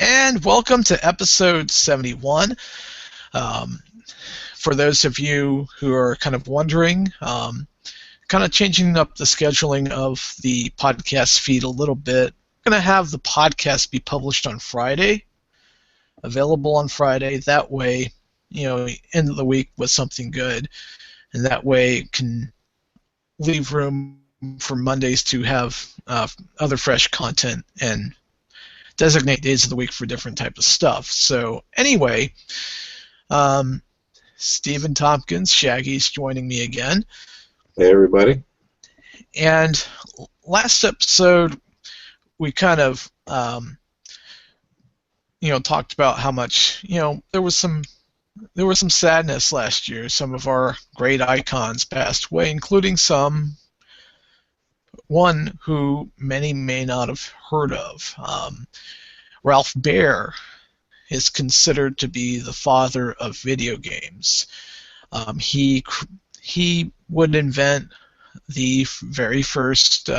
And welcome to episode 71. Um, for those of you who are kind of wondering, kind of changing up the scheduling of the podcast feed a little bit. I'm going to have the podcast be published on Friday, available on Friday. That way, end of the week with something good, and that way can leave room for Mondays to have other fresh content and designate days of the week for different type of stuff. So anyway, um, Stephen Tompkins, Shaggy's joining me again. Hey, everybody. And last episode, we kind of, talked about how much, there was some sadness last year. Some of our great icons passed away, including one who many may not have heard of. Ralph Baer is considered to be the father of video games. He would invent the very first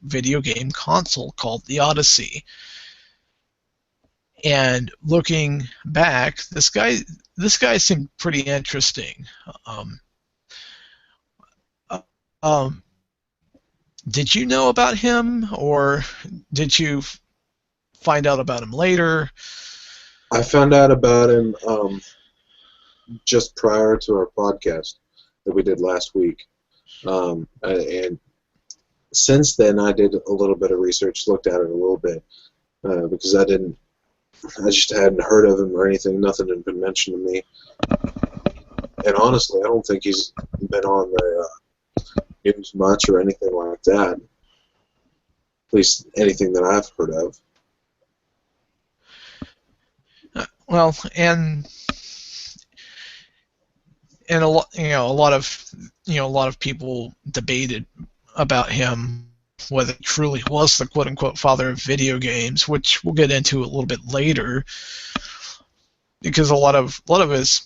video game console called the Odyssey. And looking back, this guy seemed pretty interesting. Did you know about him, or did you find out about him later? I found out about him just prior to our podcast that we did last week. And since then, I did a little bit of research, looked at it a little bit, because I just hadn't heard of him or anything. Nothing had been mentioned to me. And honestly, I don't think he's been on the news much or anything like that. At least anything that I've heard of. Well, and a lot of people debated about him whether he truly was the quote unquote father of video games, which we'll get into a little bit later, because a lot of his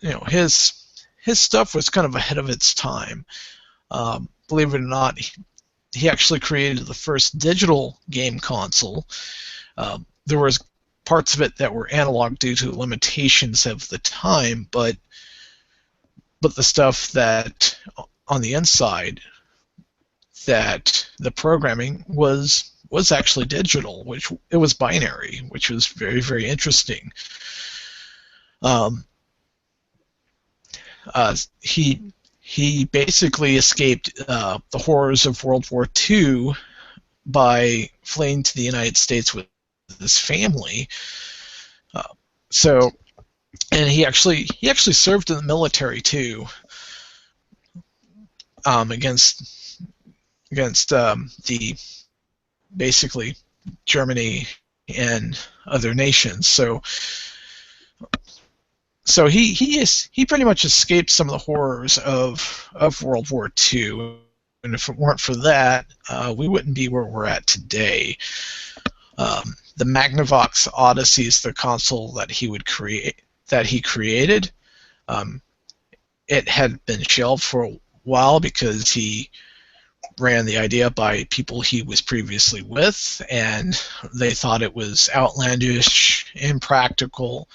his stuff was kind of ahead of its time. Believe it or not, he actually created the first digital game console. There was parts of it that were analog due to limitations of the time, but the stuff that on the inside, that the programming was actually digital, which it was binary, which was very, very interesting. He basically escaped the horrors of World War II by fleeing to the United States with his family. And he actually served in the military too, against the basically Germany and other nations. So he pretty much escaped some of the horrors of World War II, and if it weren't for that, we wouldn't be where we're at today. The Magnavox Odyssey is the console that he created. It had been shelved for a while because he ran the idea by people he was previously with, and they thought it was outlandish, impractical.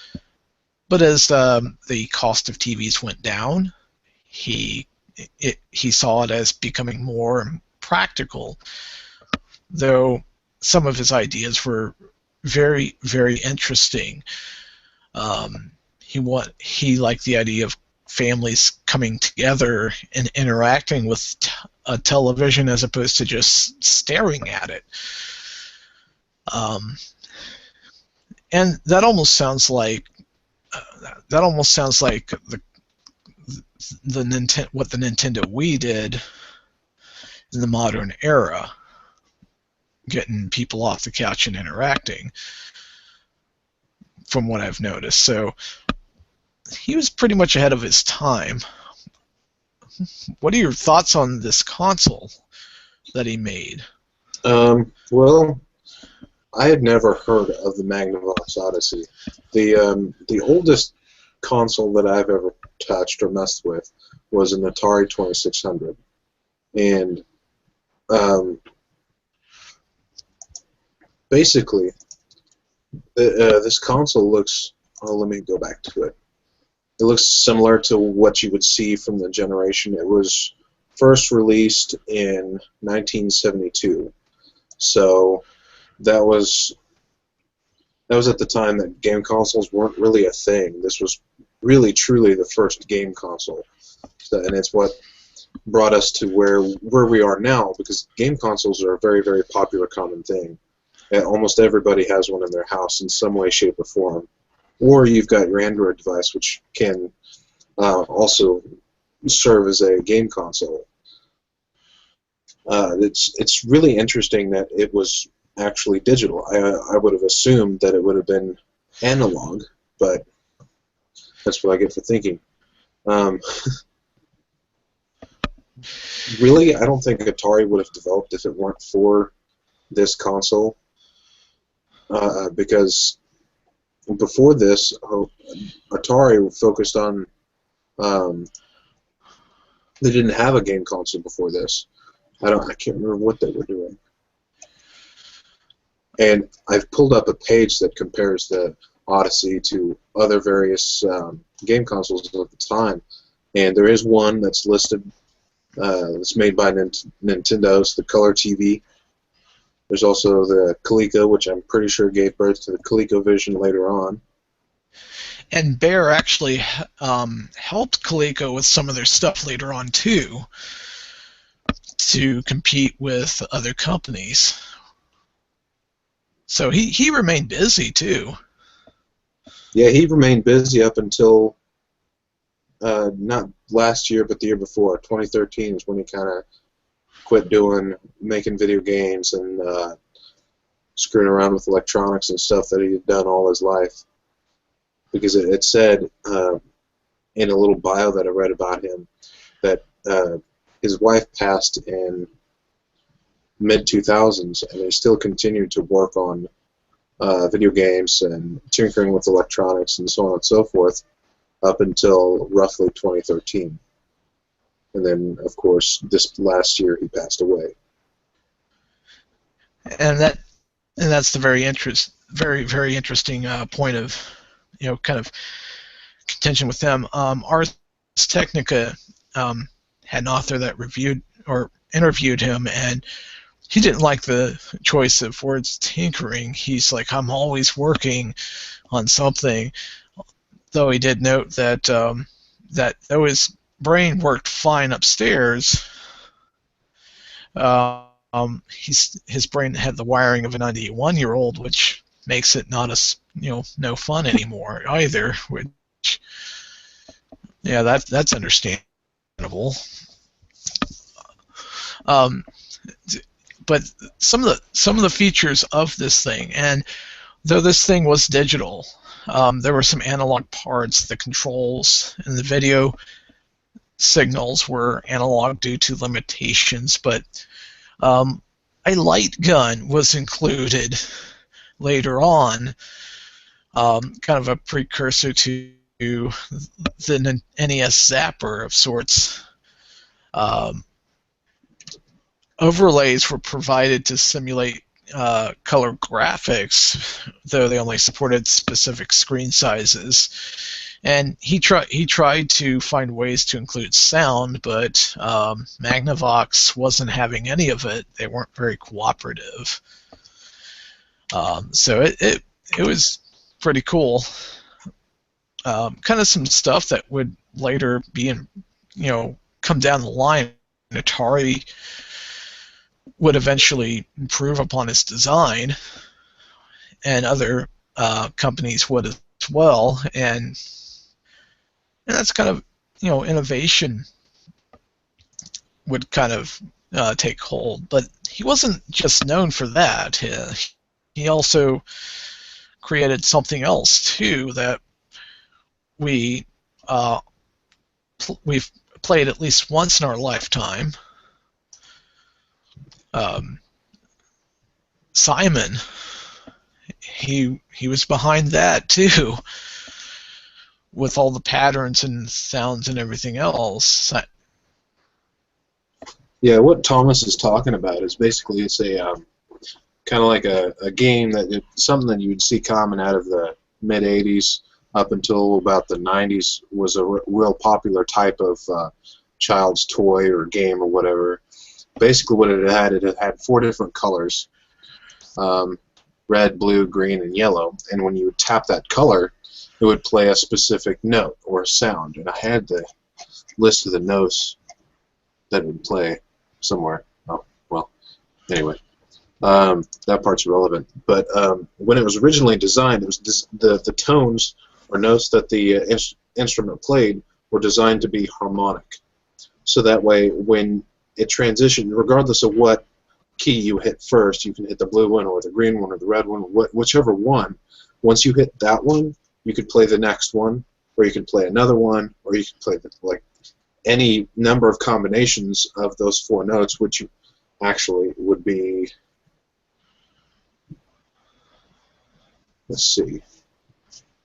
But as the cost of TVs went down, he saw it as becoming more practical, though some of his ideas were very, very interesting. He liked the idea of families coming together and interacting with a television as opposed to just staring at it. And that almost sounds like the what the Nintendo Wii did in the modern era, getting people off the couch and interacting, from what I've noticed. So he was pretty much ahead of his time. What are your thoughts on this console that he made? Well, I had never heard of the Magnavox Odyssey. The oldest console that I've ever touched or messed with was an Atari 2600, and basically This console looks. Oh, let me go back to it. It looks similar to what you would see from the generation. It was first released in 1972, so that was at the time that game consoles weren't really a thing. This was really, truly the first game console, and it's what brought us to where we are now, because game consoles are a very, very popular common thing. And almost everybody has one in their house in some way, shape, or form. Or you've got your Android device, which can also serve as a game console. It's really interesting that it was actually digital. I would have assumed that it would have been analog, but that's what I get for thinking. Really, I don't think Atari would have developed if it weren't for this console, because before this, Atari focused on. They didn't have a game console before this. I can't remember what they were doing. And I've pulled up a page that compares the Odyssey to other various game consoles of the time, and there is one that's listed. It's made by Nintendo. It's the Color TV. There's also the Coleco, which I'm pretty sure gave birth to the ColecoVision later on. And Baer actually helped Coleco with some of their stuff later on too, to compete with other companies. So he remained busy too. Yeah, he remained busy up until not last year, but the year before. 2013 is when he kind of quit making video games and screwing around with electronics and stuff that he had done all his life. Because it said in a little bio that I read about him that his wife passed in mid-2000s, and he still continued to work on video games and tinkering with electronics and so on and so forth up until roughly 2013. And then, of course, this last year he passed away. And that's the very interesting point of, kind of contention with them. Ars Technica had an author that reviewed or interviewed him, and he didn't like the choice of words tinkering. He's like, I'm always working on something. Though he did note that that though his brain worked fine upstairs, his brain had the wiring of a 91-year-old, which makes it not no fun anymore either. Which, yeah, that's understandable. But some of the features of this thing, and though this thing was digital, there were some analog parts. The controls and the video signals were analog due to limitations, but a light gun was included later on, kind of a precursor to the NES Zapper of sorts. Overlays were provided to simulate color graphics, though they only supported specific screen sizes. And he tried to find ways to include sound, but Magnavox wasn't having any of it. They weren't very cooperative. So it was pretty cool. Kind of some stuff that would later be come down the line. Atari would eventually improve upon its design, and other companies would as well, and that's kind of, innovation would kind of take hold. But he wasn't just known for that. He also created something else too that we've played at least once in our lifetime. Simon, he was behind that too, with all the patterns and sounds and everything else. Yeah, what Thomas is talking about is basically it's a kind of like a game something that you would see common out of the mid '80s up until about the '90s was a real popular type of child's toy or game or whatever. Basically, what it had 4 different colors: red, blue, green, and yellow. And when you would tap that color, it would play a specific note or a sound. And I had the list of the notes that would play somewhere. Oh, well, anyway. That part's irrelevant. But when it was originally designed, it was the tones or notes that the instrument played were designed to be harmonic. So that way, when it transitioned, regardless of what key you hit first, you can hit the blue one or the green one or the red one, whichever one. Once you hit that one, you could play the next one, or you could play another one, or you could play like any number of combinations of those 4 notes, which actually would be, let's see,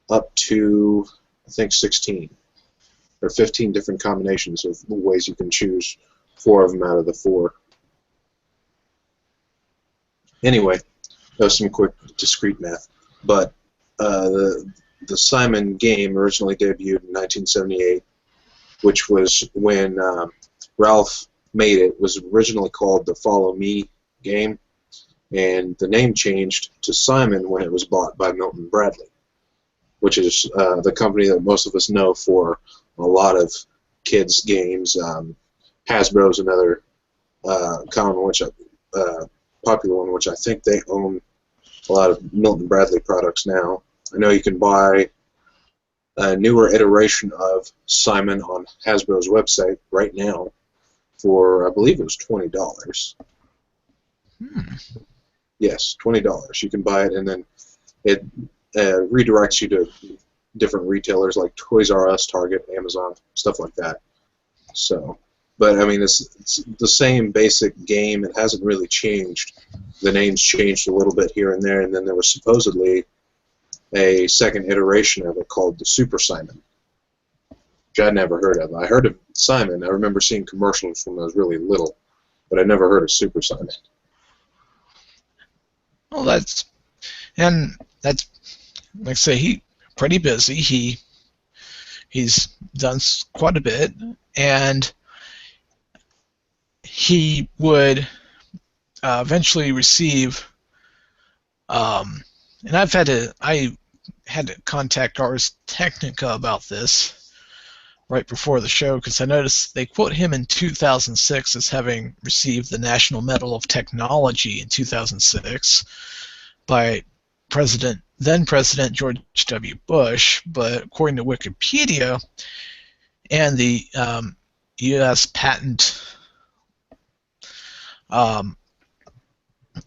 up to, I think, 16 or 15 different combinations of ways you can choose 4 of them out of the 4. Anyway, that was some quick discrete math. But the Simon game originally debuted in 1978, which was when Ralph made it. It was originally called the Follow Me game, and the name changed to Simon when it was bought by Milton Bradley, which is the company that most of us know for a lot of kids' games. Hasbro's another common, popular one, which I think they own a lot of Milton Bradley products now. I know you can buy a newer iteration of Simon on Hasbro's website right now for, I believe it was $20. Yes, $20. You can buy it, and then it redirects you to different retailers like Toys R Us, Target, Amazon, stuff like that. So, but I mean, it's the same basic game. It hasn't really changed. The name's changed a little bit here and there, and then there was supposedly a second iteration of it called the Super Simon, which I'd never heard of. I heard of Simon. I remember seeing commercials when I was really little, but I never heard of Super Simon. Well, that's like I say, he's pretty busy. He's done quite a bit, and he would eventually receive. And I had to contact Ars Technica about this right before the show, because I noticed they quote him in 2006 as having received the National Medal of Technology in 2006 by then President George W. Bush, but according to Wikipedia and the U.S. Patent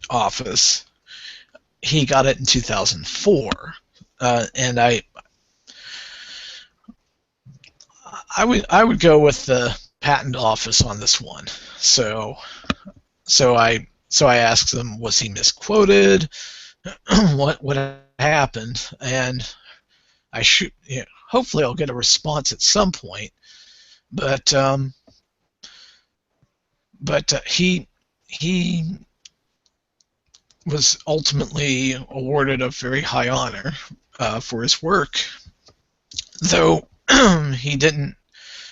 Office, he got it in 2004, and I would go with the patent office on this one. So I asked them, was he misquoted? what happened? And hopefully I'll get a response at some point. But he was ultimately awarded a very high honor for his work, though he didn't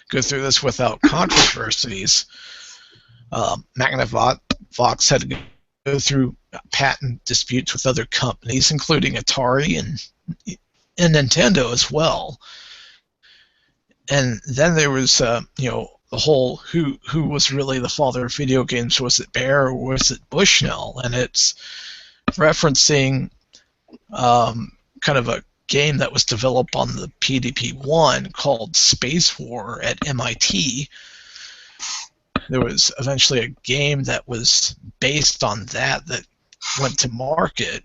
go through this without controversies. Magnavox had to go through patent disputes with other companies, including Atari and Nintendo as well. And then there was, the whole who was really the father of video games. Was it Baer or was it Bushnell? And it's referencing kind of a game that was developed on the PDP-1 called Space War at MIT. There was eventually a game that was based on that went to market.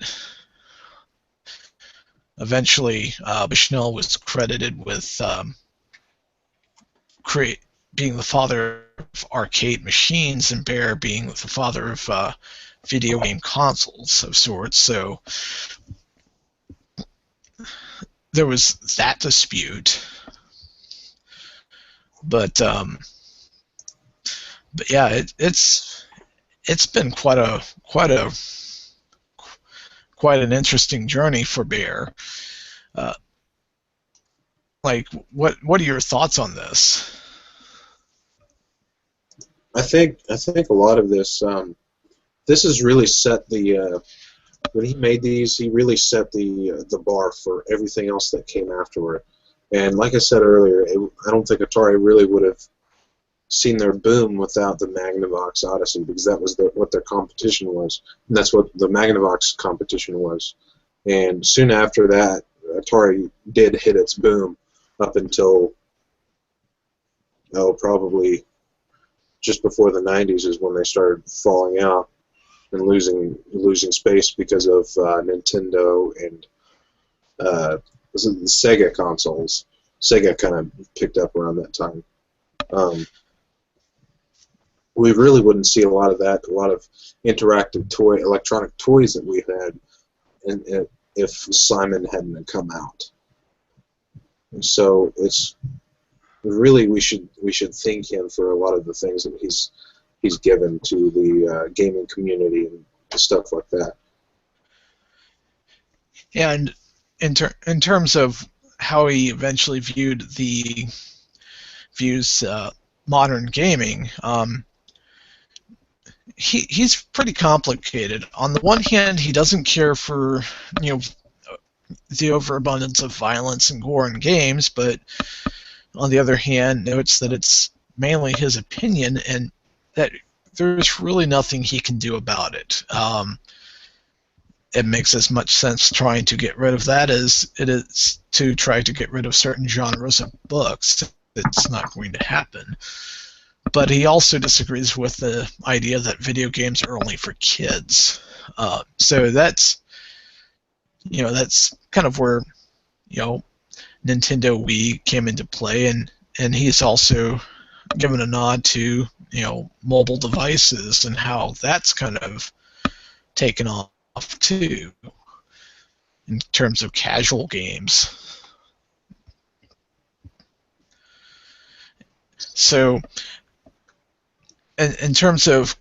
Eventually, Bushnell was credited with being the father of arcade machines, and Baer being the father of video game consoles of sorts. So there was that dispute, but yeah, it's been quite a quite an interesting journey for Baer. Uh, like, what are your thoughts on this? I think a lot of this this has really set the when he made these, he really set the bar for everything else that came afterward. And like I said earlier, I don't think Atari really would have seen their boom without the Magnavox Odyssey, because that was what their competition was, and that's what the Magnavox competition was. And soon after that, Atari did hit its boom up until probably just before the 90s is when they started falling out and losing space because of Nintendo and the Sega consoles. Sega kind of picked up around that time. We really wouldn't see a lot of that, a lot of interactive electronic toys that we had, and if Simon hadn't come out. And so it's really we should thank him for a lot of the things that he's given to the gaming community and stuff like that. And in terms of how he eventually views modern gaming, he's pretty complicated. On the one hand, he doesn't care for the overabundance of violence and gore in games, but on the other hand, notes that it's mainly his opinion and that there's really nothing he can do about it. It makes as much sense trying to get rid of that as it is to try to get rid of certain genres of books. It's not going to happen. But he also disagrees with the idea that video games are only for kids. So that's kind of where Nintendo Wii came into play, and he's also given a nod to mobile devices and how that's kind of taken off too in terms of casual games. So in terms of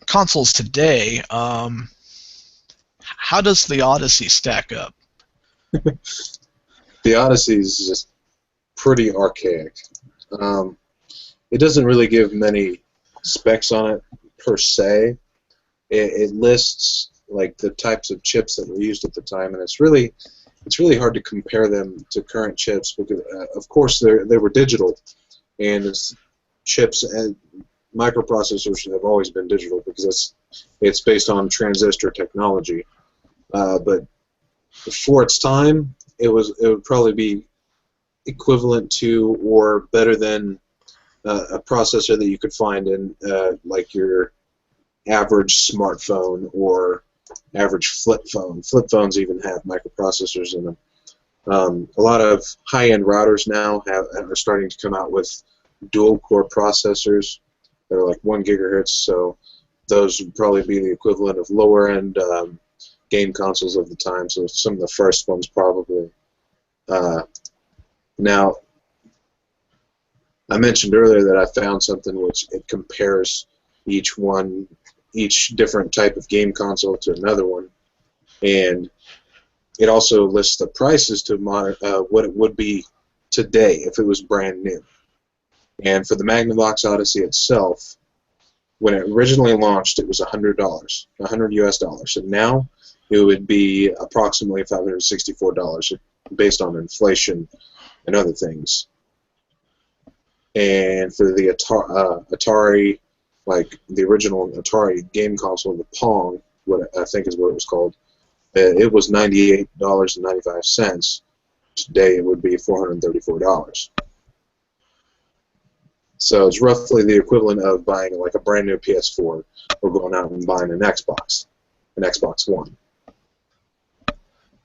consoles today, how does the Odyssey stack up? The Odyssey is just pretty archaic. It doesn't really give many specs on it per se. It lists like the types of chips that were used at the time, and it's really hard to compare them to current chips because, of course, they were digital, and chips and microprocessors have always been digital because it's based on transistor technology. But for its time, it would probably be equivalent to or better than a processor that you could find in like your average smartphone or average flip phone. Flip phones even have microprocessors in them. A lot of high-end routers now are starting to come out with dual-core processors that are like 1 gigahertz, so those would probably be the equivalent of lower-end game consoles of the time, so some of the first ones probably. Now, I mentioned earlier that I found something which it compares each different type of game console to another one, and it also lists the prices to what it would be today if it was brand new. And for the Magnavox Odyssey itself, when it originally launched, it was $100, $100 US, and now it would be approximately $564 based on inflation and other things. And for the Atari, like the original Atari game console, the Pong, what I think is what it was called, it was $98.95. Today it would be $434. So it's roughly the equivalent of buying like a brand new PS4 or going out and buying an Xbox One.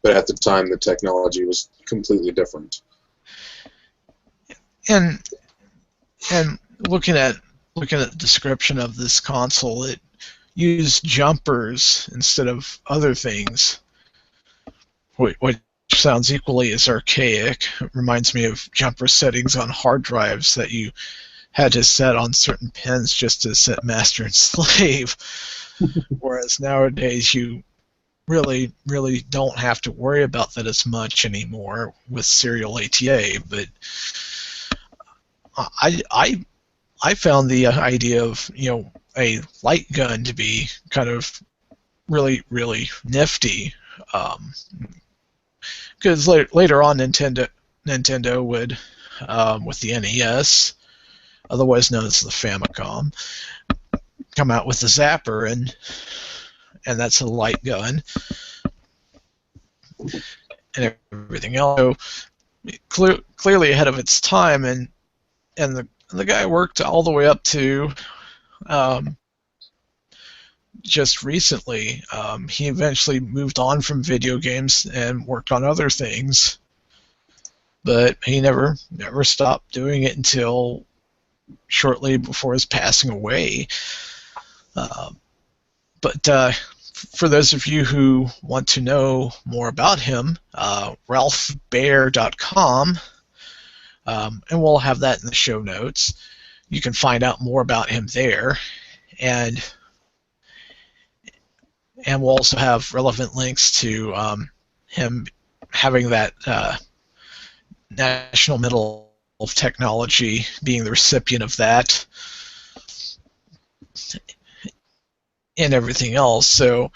But at the time, the technology was completely different. And looking at the description of this console, it used jumpers instead of other things, which sounds equally as archaic. It reminds me of jumper settings on hard drives that you had to set on certain pins just to set master and slave. Whereas nowadays you really don't have to worry about that as much anymore with serial ATA. But I found the idea of a light gun to be kind of really nifty, because later on Nintendo would, with the NES, otherwise known as the Famicom, come out with the Zapper, and that's a light gun and everything else. So clearly ahead of its time, and the guy worked all the way up to just recently. He eventually moved on from video games and worked on other things, but he never stopped doing it until shortly before his passing away. But for those of you who want to know more about him, ralphbaer.com, and we'll have that in the show notes. You can find out more about him there, and we'll also have relevant links to him having that National Medal of Technology, being the recipient of that, and everything else. So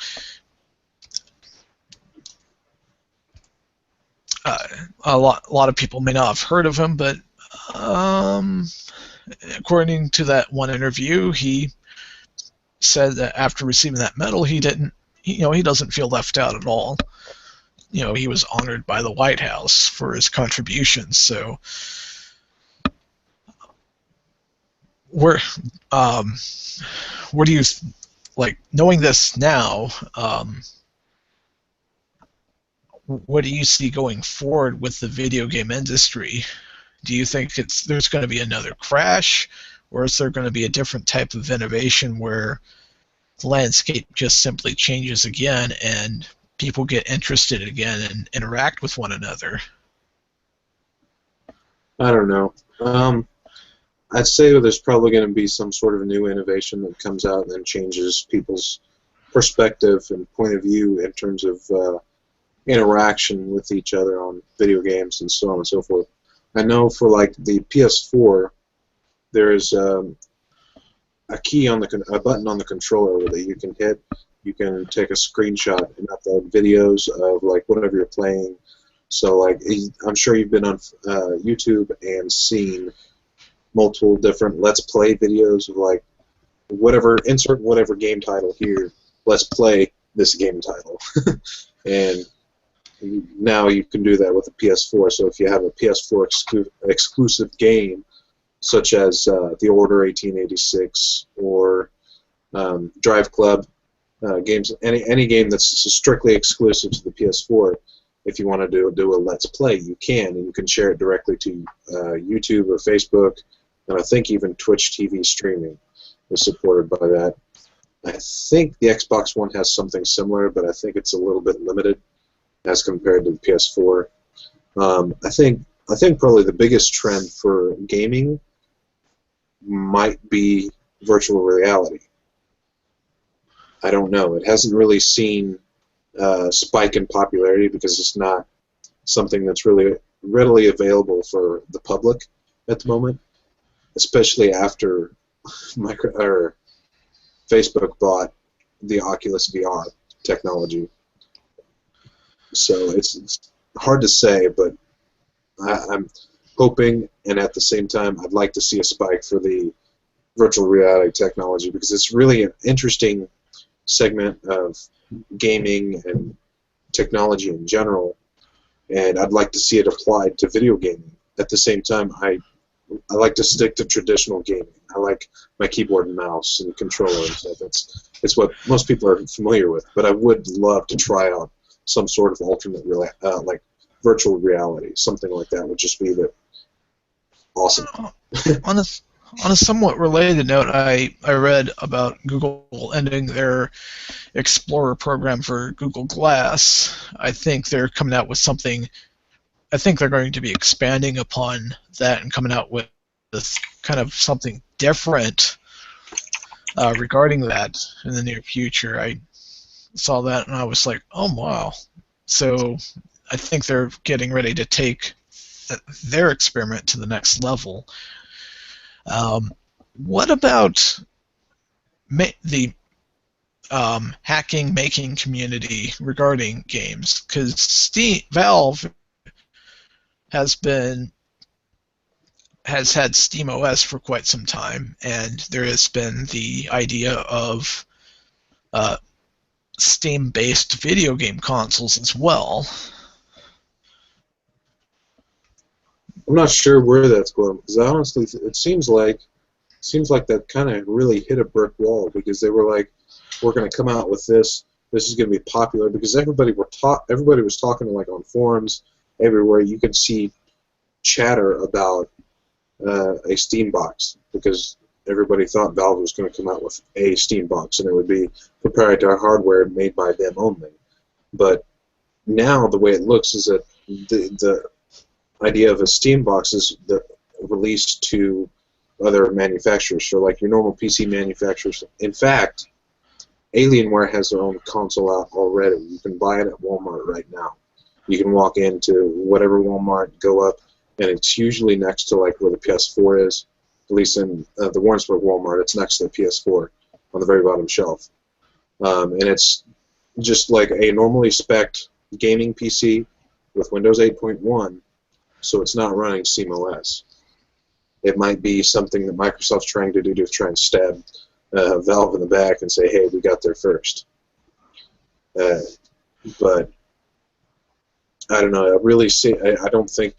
a lot of people may not have heard of him, but according to that one interview, he said that after receiving that medal, he doesn't feel left out at all. He was honored by the White House for his contributions. So where do you, like, knowing this now, what do you see going forward with the video game industry? Do you think there's going to be another crash, or is there going to be a different type of innovation where the landscape just simply changes again and people get interested again and interact with one another? I don't know. I'd say that there's probably going to be some sort of new innovation that comes out and then changes people's perspective and point of view in terms of interaction with each other on video games and so on and so forth. I know for like the PS4, there's a button on the controller that you can hit. You can take a screenshot and upload videos of like whatever you're playing. So like I'm sure you've been on YouTube and seen multiple different Let's Play videos of like insert whatever game title here. Let's play this game title. And now you can do that with a PS4. So if you have a PS4 exclusive game, such as The Order 1886 or Drive Club games, any game that's strictly exclusive to the PS4, if you want to do a Let's Play, you can, and you can share it directly to YouTube or Facebook, and I think even Twitch TV streaming is supported by that. I think the Xbox One has something similar, but I think it's a little bit limited as compared to the PS4. I think probably the biggest trend for gaming might be virtual reality. I don't know. It hasn't really seen a spike in popularity because it's not something that's really readily available for the public at the moment, especially after Facebook bought the Oculus VR technology. So it's hard to say, but I'm hoping, and at the same time, I'd like to see a spike for the virtual reality technology because it's really an interesting segment of gaming and technology in general, and I'd like to see it applied to video gaming. At the same time, I like to stick to traditional gaming. I like my keyboard and mouse and controller and stuff. It's what most people are familiar with, but I would love to try out some sort of alternate like virtual reality. Something like that would just be awesome. On a somewhat related note, I read about Google ending their Explorer program for Google Glass. I think they're coming out with something. I think they're going to be expanding upon that and coming out with kind of something different regarding that in the near future. saw that and I was like, oh wow. So I think they're getting ready to take their experiment to the next level. What about the hacking making community regarding games? Because Valve has had SteamOS for quite some time, and there has been the idea of uh, Steam-based video game consoles as well. I'm not sure where that's going because honestly, it seems like that kind of really hit a brick wall because they were like, we're going to come out with this. This is going to be popular because everybody was talking like on forums everywhere. You could see chatter about a Steam box because everybody thought Valve was going to come out with a Steam box and it would be proprietary hardware made by them only. But now the way it looks is that the idea of a Steam box is released to other manufacturers, so like your normal PC manufacturers. In fact, Alienware has their own console out already. You can buy it at Walmart right now. You can walk into whatever Walmart, go up, and it's usually next to like where the PS4 is. At least in the Warrensburg Walmart, it's next to the PS4 on the very bottom shelf. And it's just like a normally spec'd gaming PC with Windows 8.1, so it's not running SteamOS. It might be something that Microsoft's trying to do to try and stab Valve in the back and say, hey, we got there first. But I don't know. I don't think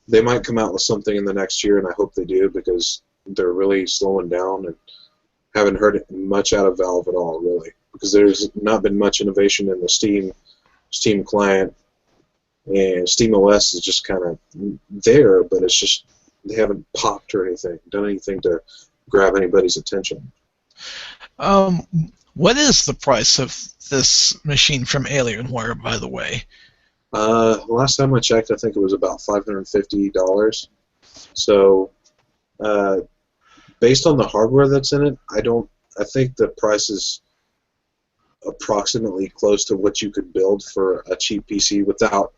they might come out with something in the next year, and I hope they do because they're really slowing down and haven't heard much out of Valve at all, really, because there's not been much innovation in the Steam client, and SteamOS is just kind of there, but it's just they haven't popped or anything, done anything to grab anybody's attention. What is the price of this machine from Alienware, by the way? Last time I checked, I think it was about $550. So, based on the hardware that's in it, I think the price is approximately close to what you could build for a cheap PC without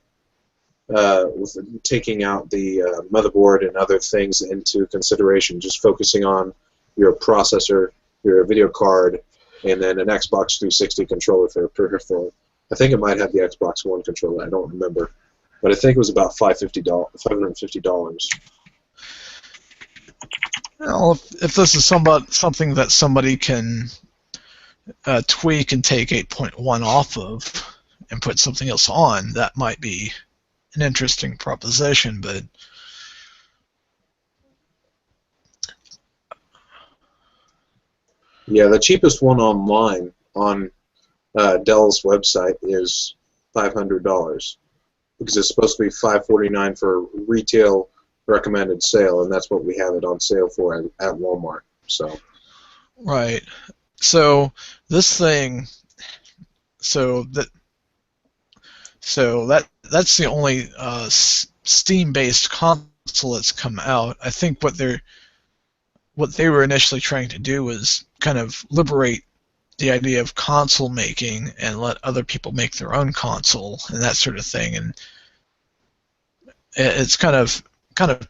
with taking out the motherboard and other things into consideration, just focusing on your processor, your video card, and then an Xbox 360 controller for a peripheral. I think it might have the Xbox One controller. I don't remember, but I think it was about $550. Well, if this is something that somebody can tweak and take 8.1 off of and put something else on, that might be an interesting proposition, but yeah, the cheapest one online on Dell's website is $500 because it's supposed to be $549 for retail recommended sale, and that's what we have it on sale for at Walmart. So right. So this thing, that's the only Steam-based console that's come out. I think what they were initially trying to do was kind of liberate the idea of console making and let other people make their own console and that sort of thing, and it's kind of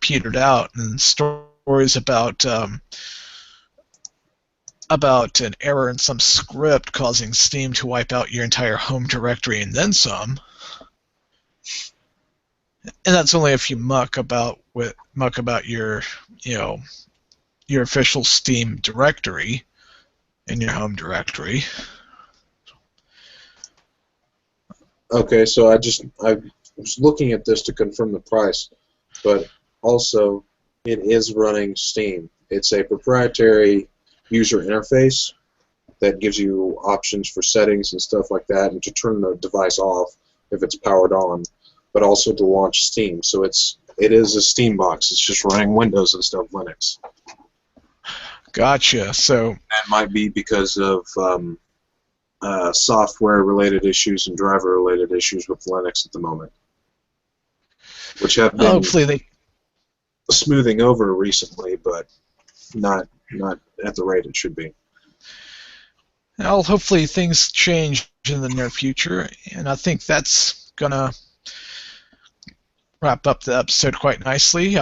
petered out. And stories about an error in some script causing Steam to wipe out your entire home directory and then some. And that's only if you muck about your your official Steam directory in your home directory. okay, so I was looking at this to confirm the price, but also it is running Steam. It's a proprietary user interface that gives you options for settings and stuff like that, and to turn the device off if it's powered on, but also to launch Steam. So it is a Steam box. It's just running Windows instead of Linux. Gotcha. So that might be because of software-related issues and driver-related issues with Linux at the moment, which have been hopefully smoothing over recently, but not at the rate it should be. Well, hopefully things change in the near future, and I think that's gonna wrap up the episode quite nicely.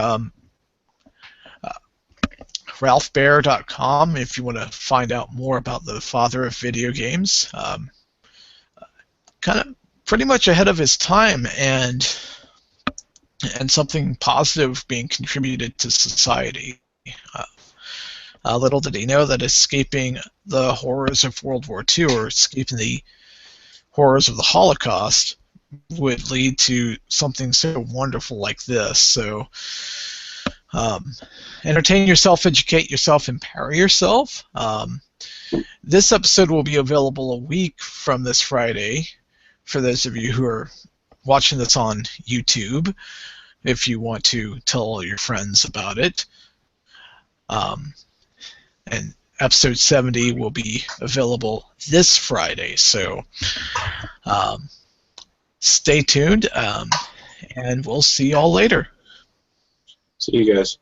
RalphBaer.com if you want to find out more about the father of video games. Kind of pretty much ahead of his time, and something positive being contributed to society. Little did he know that escaping the horrors of World War II, or escaping the horrors of the Holocaust, would lead to something so wonderful like this. So entertain yourself, educate yourself, empower yourself. This episode will be available a week from this Friday for those of you who are watching this on YouTube, if you want to tell all your friends about it. And episode 70 will be available this Friday, so stay tuned, and we'll see y'all later. See you guys.